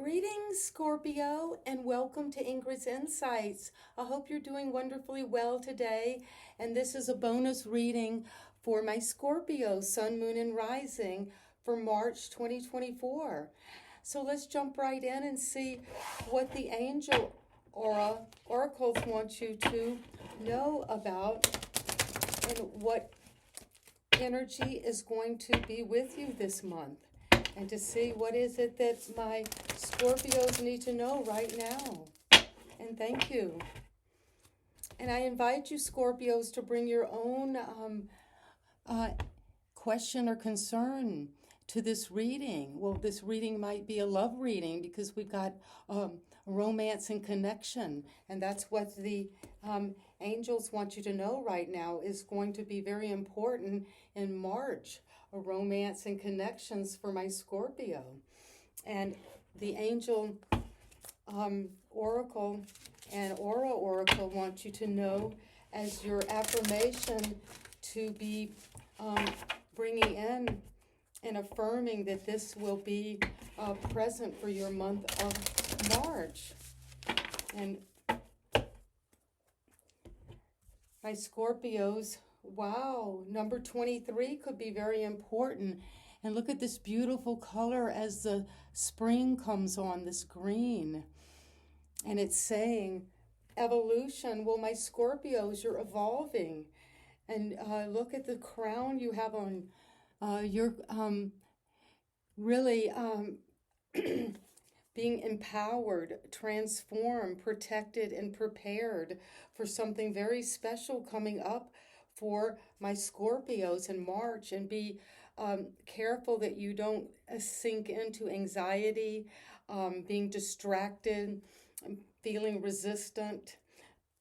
Greetings, Scorpio, and welcome to Ingrid's Insights. I hope you're doing wonderfully well today. And this is a bonus reading for my Scorpio, Sun, Moon, and Rising for March 2024. So let's jump right in and see what the angel oracles want you to know about and what energy is going to be with you this month, and to see what is it that my Scorpios need to know right now. And thank you. And I invite you, Scorpios, to bring your own uh, question or concern to this reading. Well, this reading might be a love reading because we've got romance and connection, and that's what the angels want you to know right now is going to be very important in March. A romance and connections for my Scorpio. And the angel oracle and aura oracle want you to know as your affirmation to be bringing in and affirming that this will be present for your month of March. And my Scorpios, wow, number 23 could be very important. And look at this beautiful color as the spring comes on, this green. And it's saying evolution. Well, my Scorpios, you're evolving. And look at the crown you have on. You're really being empowered, transformed, protected, and prepared for something very special coming up for my Scorpios in March. And be careful that you don't sink into anxiety, being distracted, feeling resistant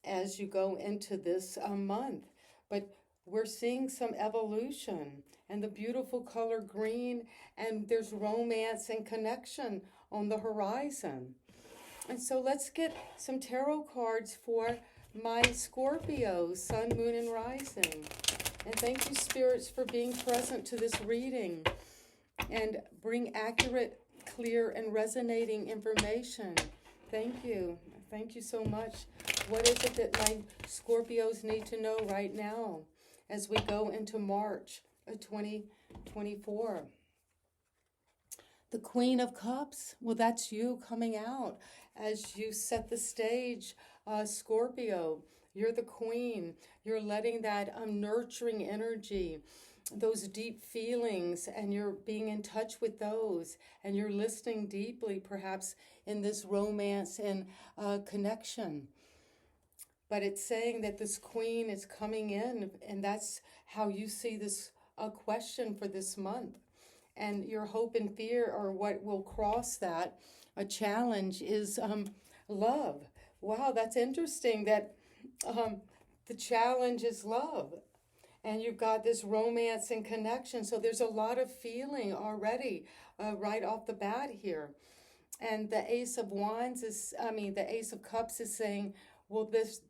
as you go into this month. But we're seeing some evolution and the beautiful color green, and there's romance and connection on the horizon. And so let's get some tarot cards for my Scorpios, Sun, Moon, and Rising. And thank you, spirits, for being present to this reading and bring accurate, clear, and resonating information. Thank you. Thank you so much. What is it that my Scorpios need to know right now as we go into March of 2024? The Queen of Cups, well, that's you coming out as you set the stage, Scorpio. You're the queen. You're letting that nurturing energy, those deep feelings, and you're being in touch with those, and you're listening deeply, perhaps, in this romance and connection. But it's saying that this queen is coming in, and that's how you see this question for this month. And your hope and fear, or what will cross that, a challenge, is love. Wow, that's interesting that the challenge is love. And you've got this romance and connection. So there's a lot of feeling already right off the bat here. And the Ace of Wands the Ace of Cups is saying, well, there's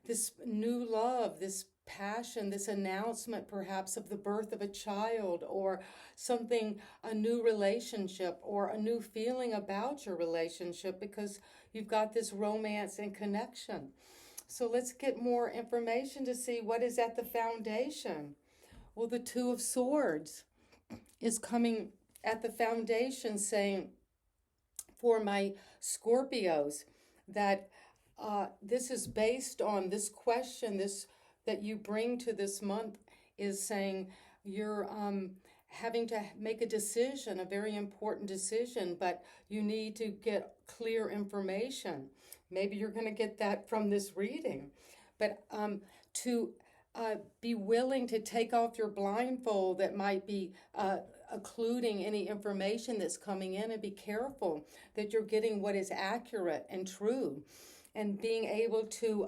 this new love, this passion, this announcement perhaps of the birth of a child, or something, a new relationship, or a new feeling about your relationship, because you've got this romance and connection. So let's get more information to see what is at the foundation. Well, the Two of Swords is coming at the foundation, saying for my Scorpios that this is based on this question, this that you bring to this month is saying you're having to make a decision, a very important decision, but you need to get clear information. Maybe you're going to get that from this reading, but to be willing to take off your blindfold that might be occluding any information that's coming in, and be careful that you're getting what is accurate and true, and being able to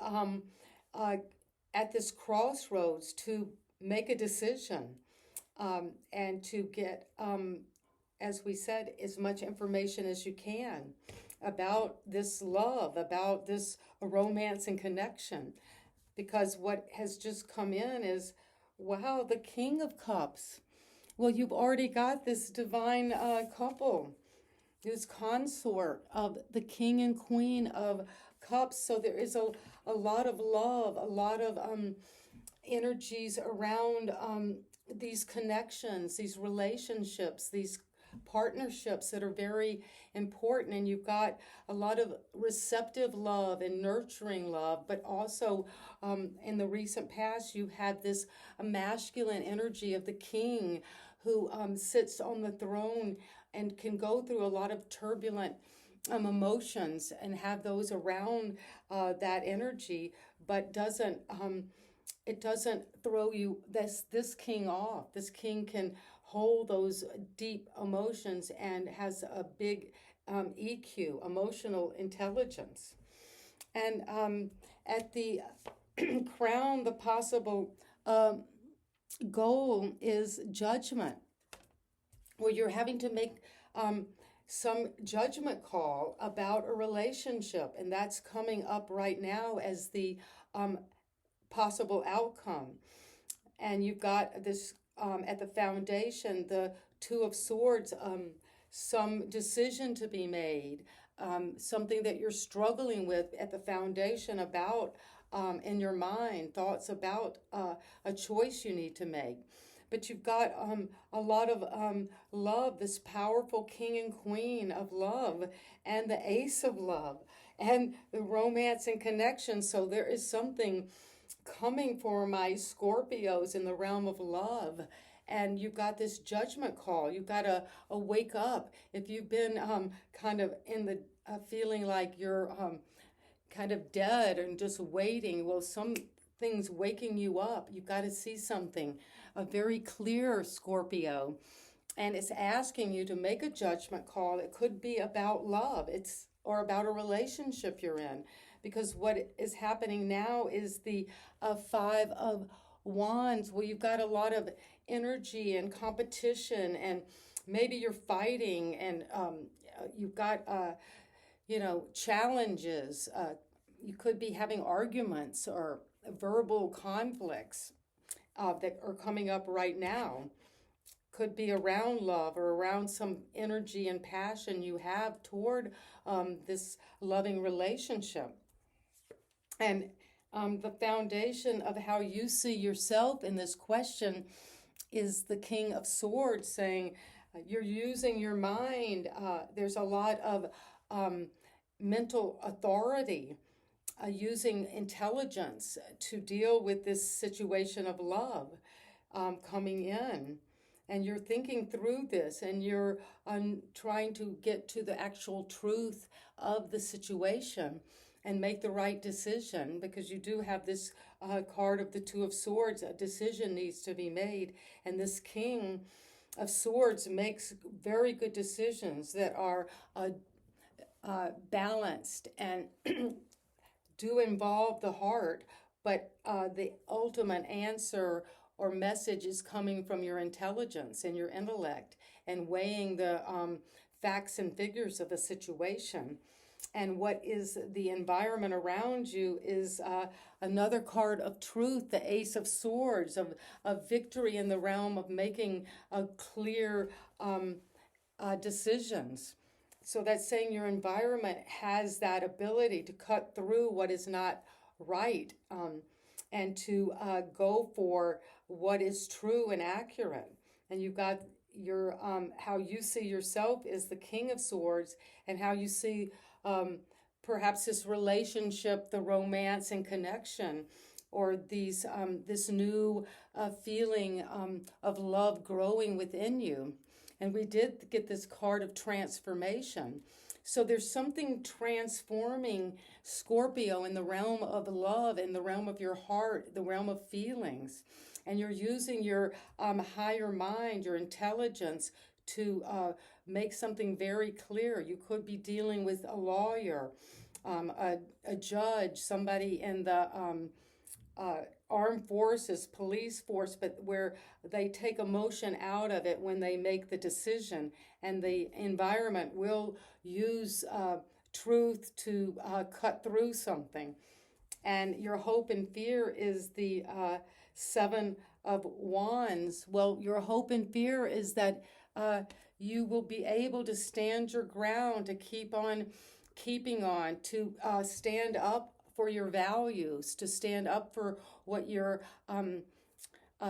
at this crossroads to make a decision and to get, as we said, as much information as you can about this love, about this romance and connection. Because what has just come in is, wow, the King of Cups. Well, you've already got this divine couple. this consort of the king and queen of cups. So there is a lot of love, a lot of energies around these connections, these relationships, these partnerships that are very important. And you've got a lot of receptive love and nurturing love, but also in the recent past, you had this masculine energy of the king who sits on the throne and can go through a lot of turbulent emotions and have those around that energy, but doesn't it doesn't throw you this king off. This king can hold those deep emotions and has a big EQ, emotional intelligence. And at the crown, the possible um, goal is judgment, where you're having to make um, some judgment call about a relationship, and that's coming up right now as the um, possible outcome. And you've got this at the foundation, the Two of Swords, some decision to be made, something that you're struggling with at the foundation about in your mind, thoughts about a choice you need to make. But you've got a lot of love, this powerful king and queen of love, and the ace of love, and the romance and connection. So there is something coming for my Scorpios in the realm of love. And you've got this judgment call. You've got to wake up. If you've been kind of in the feeling like you're kind of dead and just waiting, well, something's waking you up. You've got to see something, a very clear Scorpio. And it's asking you to make a judgment call. It could be about love. It's or about a relationship you're in, because what is happening now is the Five of Wands, where you've got a lot of energy and competition, and maybe you're fighting, and you've got challenges. You could be having arguments or verbal conflicts that are coming up right now. Could be around love or around some energy and passion you have toward this loving relationship. And the foundation of how you see yourself in this question is the King of Swords, saying you're using your mind. There's a lot of mental authority, using intelligence to deal with this situation of love coming in. And you're thinking through this, and you're trying to get to the actual truth of the situation and make the right decision, because you do have this card of the Two of Swords. A decision needs to be made, and this King of Swords makes very good decisions that are balanced and do involve the heart, but the ultimate answer or message is coming from your intelligence and your intellect, and weighing the facts and figures of a situation. And what is the environment around you is another card of truth, the Ace of Swords, of victory in the realm of making clear decisions. So that's saying your environment has that ability to cut through what is not right, and to go for what is true and accurate. And you've got your how you see yourself is the King of Swords, and how you see perhaps this relationship, the romance and connection, or these this new feeling of love growing within you. And we did get this card of transformation. So there's something transforming Scorpio in the realm of love, in the realm of your heart, the realm of feelings. And you're using your higher mind, your intelligence, to make something very clear. You could be dealing with a lawyer, a judge, somebody in the armed forces, police force, but where they take emotion out of it when they make the decision, and the environment will use truth to cut through something. And your hope and fear is the Seven of Wands. Well, your hope and fear is that you will be able to stand your ground, to keep on keeping on, to stand up for your values, to stand up for what your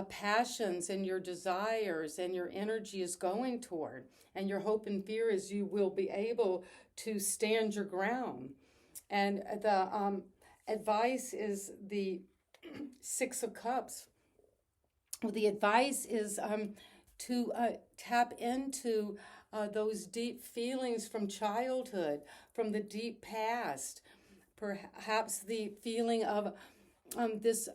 passions and your desires and your energy is going toward. And your hope and fear is you will be able to stand your ground. And the advice is the Six of Cups. Well, the advice is to tap into those deep feelings from childhood, from the deep past. Perhaps the feeling of this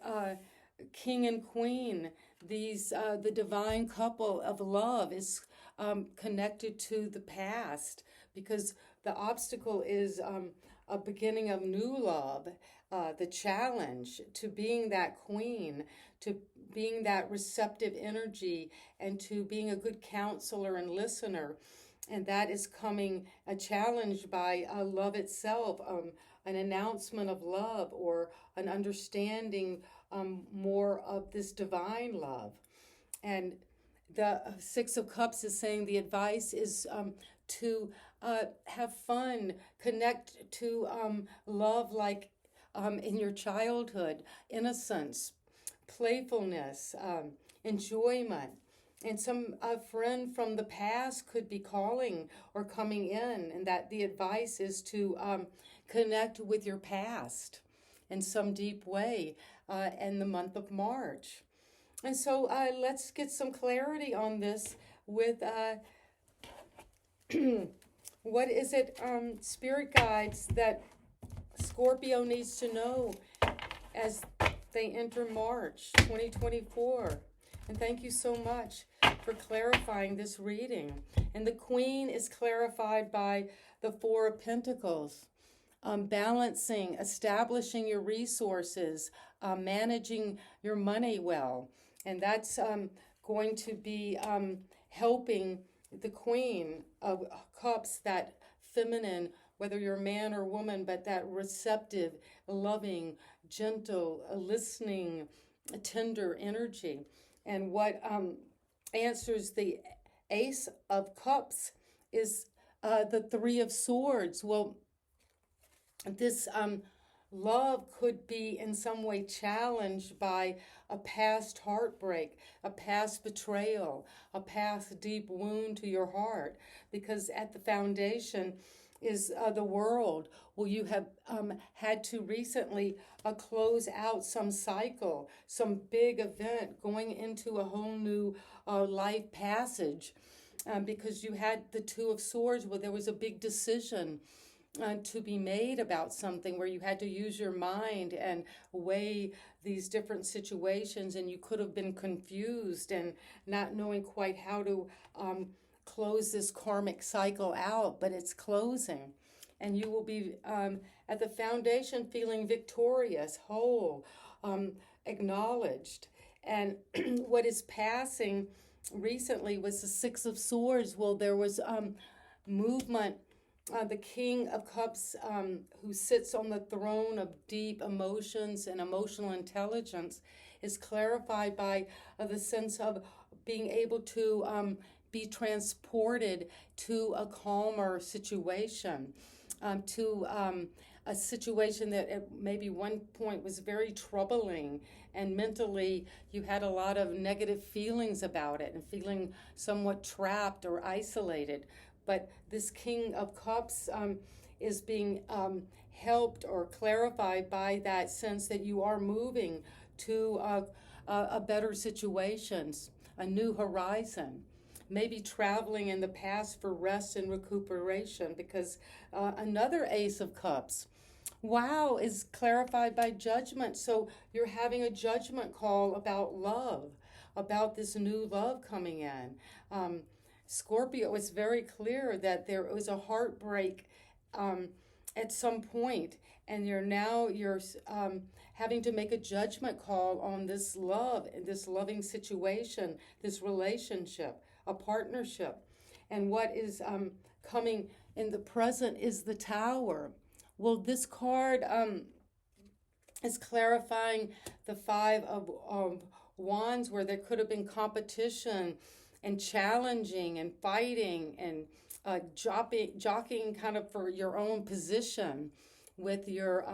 king and queen, the divine couple of love is connected to the past, because the obstacle is a beginning of new love, the challenge to being that queen, to being that receptive energy, and to being a good counselor and listener. And that is coming a challenge by love itself, an announcement of love, or an understanding more of this divine love. And the Six of Cups is saying the advice is to have fun, connect to love like in your childhood, innocence, playfulness, enjoyment. And some friend from the past could be calling or coming in, and that the advice is to connect with your past in some deep way in the month of March. And so let's get some clarity on this with what is it, spirit guides, that Scorpio needs to know as they enter March 2024. And thank you so much for clarifying this reading. And the Queen is clarified by the Four of Pentacles. Balancing, establishing your resources, managing your money well. And that's going to be helping the Queen of Cups, that feminine, whether you're a man or woman, but that receptive, loving, gentle, listening, tender energy. And what answers the Ace of Cups is the Three of Swords. Well, this love could be in some way challenged by a past heartbreak, a past betrayal, a past deep wound to your heart, because at the foundation is the world. Well, you have had to recently close out some cycle, some big event, going into a whole new life passage, because you had the Two of Swords where there was a big decision to be made about something, where you had to use your mind and weigh these different situations, and you could have been confused and not knowing quite how to close this karmic cycle out, but it's closing. And you will be at the foundation feeling victorious, whole, acknowledged. And what is passing recently was the Six of Swords. Well, there was movement. The King of Cups, who sits on the throne of deep emotions and emotional intelligence, is clarified by the sense of being able to be transported to a calmer situation, to a situation that at maybe one point was very troubling, and mentally you had a lot of negative feelings about it and feeling somewhat trapped or isolated. But this King of Cups is being helped or clarified by that sense that you are moving to a better situations, a new horizon. Maybe traveling in the past for rest and recuperation, because another Ace of Cups, wow, is clarified by judgment. So you're having a judgment call about love, about this new love coming in. Scorpio, it's very clear that there was a heartbreak at some point, and you're having to make a judgment call on this love, this loving situation, this relationship, a partnership. And what is coming in the present is the Tower. Well, this card is clarifying the Five of Wands, where there could have been competition and challenging and fighting and jockeying kind of for your own position with your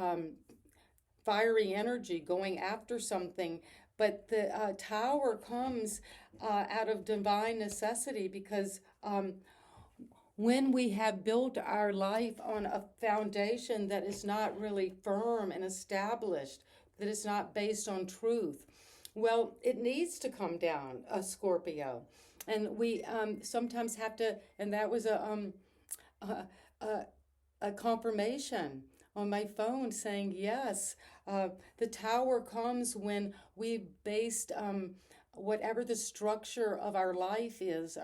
fiery energy going after something. But the tower comes out of divine necessity because when we have built our life on a foundation that is not really firm and established, that is not based on truth, well, it needs to come down, a Scorpio. And we sometimes have to, and that was a, a, a confirmation on my phone saying, yes, the tower comes when we based whatever the structure of our life is,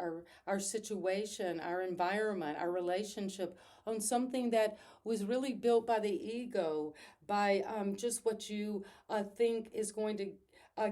our situation, our environment, our relationship, on something that was really built by the ego, by just what you think is going to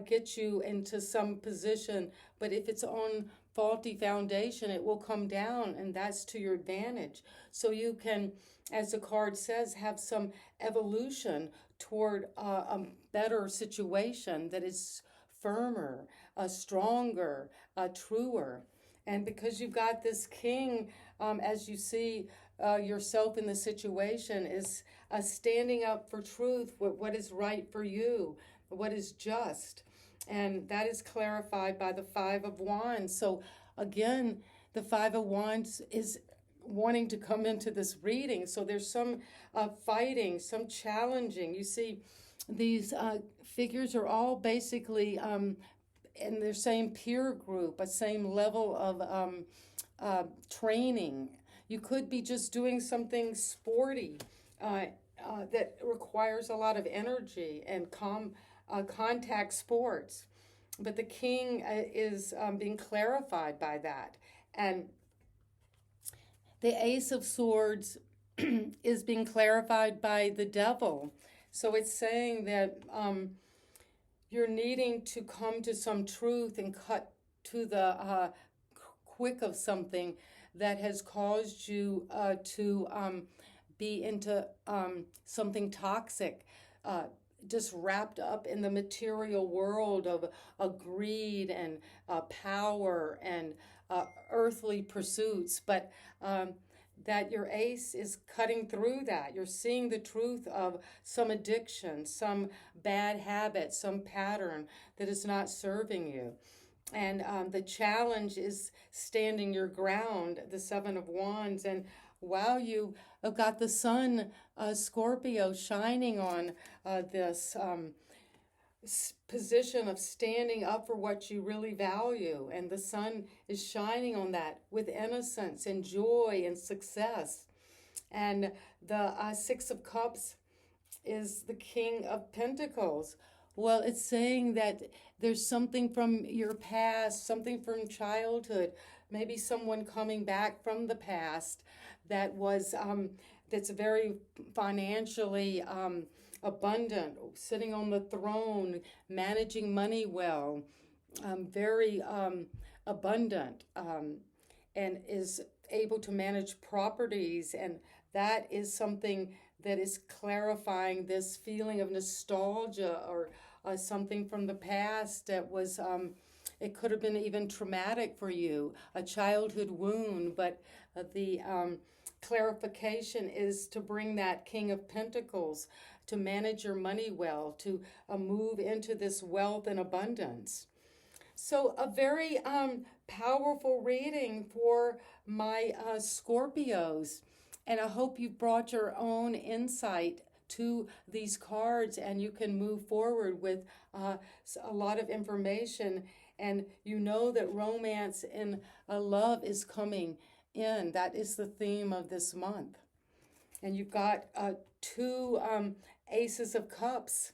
get you into some position. But if it's on faulty foundation, it will come down, and that's to your advantage. So you can, as the card says, have some evolution toward a better situation that is firmer, stronger, truer. And because you've got this king, as you see yourself in the situation, is standing up for truth, what is right for you, what is just. And that is clarified by the Five of Wands. So again, the Five of Wands is wanting to come into this reading. So there's some fighting, some challenging. You see, these figures are all basically in their same peer group, a same level of training. You could be just doing something sporty that requires a lot of energy and contact sports. But the king is being clarified by that. And the Ace of Swords is being clarified by the devil. So it's saying that you're needing to come to some truth and cut to the quick of something that has caused you to be into something toxic, just wrapped up in the material world of greed and power and earthly pursuits. But that your ace is cutting through that. You're seeing the truth of some addiction, some bad habit, some pattern that is not serving you. And the challenge is standing your ground, the Seven of Wands. And while you have got the sun, Scorpio, shining on this position of standing up for what you really value, and the sun is shining on that with innocence and joy and success. And the Six of Cups is the King of Pentacles. Well, it's saying that there's something from your past, something from childhood, maybe someone coming back from the past that was that's very financially abundant, sitting on the throne, managing money well, very abundant, and is able to manage properties. And that is something that is clarifying this feeling of nostalgia or something from the past that was, it could have been even traumatic for you, a childhood wound, but the clarification is to bring that King of Pentacles, to manage your money well, to move into this wealth and abundance. So a very powerful reading for my Scorpios. And I hope you've brought your own insight to these cards and you can move forward with a lot of information. And you know that romance and love is coming in. That is the theme of this month. And you've got two Aces of Cups.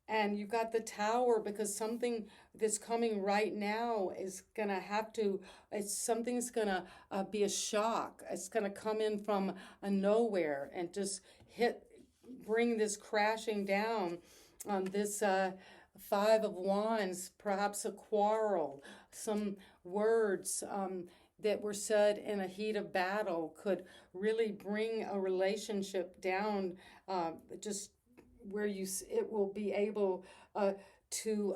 And you've got the Tower, because something that's coming right now is going to have to, something's going to be a shock. It's going to come in from nowhere and just bring this crashing down. This Five of Wands, perhaps a quarrel, some words that were said in a heat of battle could really bring a relationship down, just where it will be able to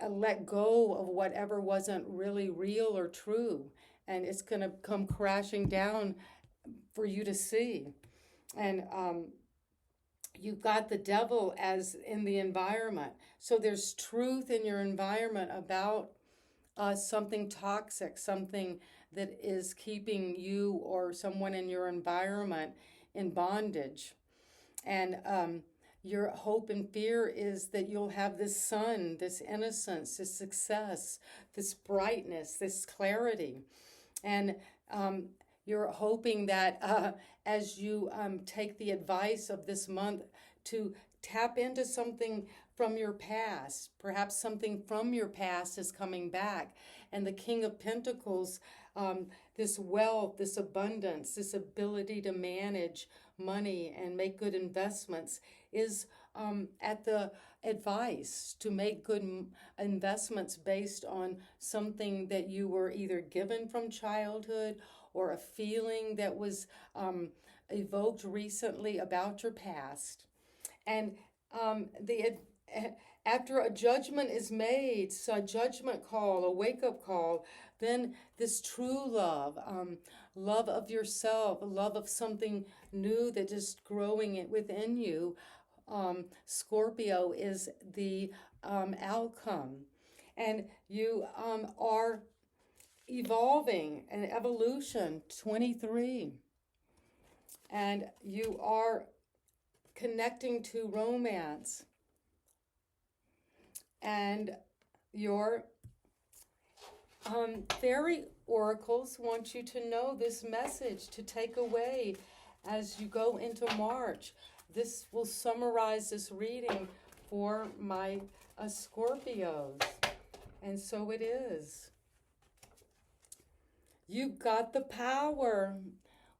let go of whatever wasn't really real or true. And it's going to come crashing down for you to see. And you've got the devil as in the environment. So there's truth in your environment about something toxic, something that is keeping you or someone in your environment in bondage. And your hope and fear is that you'll have this sun, this innocence, this success, this brightness, this clarity. And you're hoping that as you take the advice of this month to tap into something from your past, perhaps something from your past is coming back. And the King of Pentacles, this wealth, this abundance, this ability to manage money and make good investments is at the advice to make good investments based on something that you were either given from childhood or a feeling that was evoked recently about your past. And after a judgment is made, so a judgment call, a wake-up call, then this true love, love of yourself, love of something new that is growing within you, Scorpio, is the outcome. And you are evolving, an evolution, 23. And you are connecting to romance. And your fairy oracles want you to know this message to take away as you go into March. This will summarize this reading for my Scorpios. And so it is. You've got the power.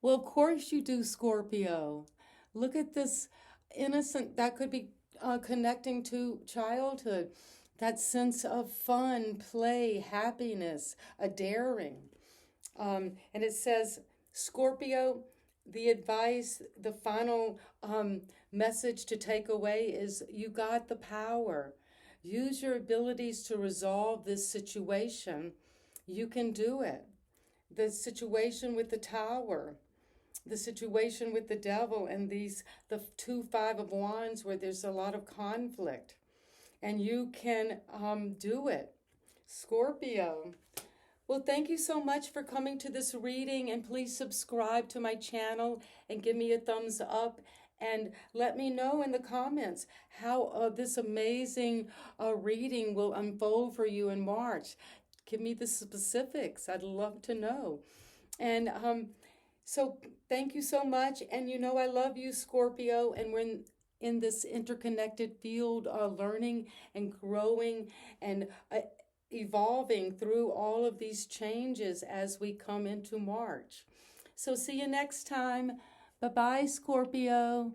Well, of course you do, Scorpio. Look at this innocent, that could be connecting to childhood, that sense of fun, play, happiness, a daring. And it says, Scorpio, the advice, the final message to take away is you got the power. Use your abilities to resolve this situation. You can do it. The situation with the Tower, the situation with the devil, and the 2 5 of Wands where there's a lot of conflict. And you can do it, Scorpio. Well, thank you so much for coming to this reading, and please subscribe to my channel and give me a thumbs up, and let me know in the comments how this amazing reading will unfold for you in March. Give me the specifics. I'd love to know. And so thank you so much. And you know I love you, Scorpio, and we're in this interconnected field, learning and growing and evolving through all of these changes as we come into March. So see you next time. Bye-bye, Scorpio.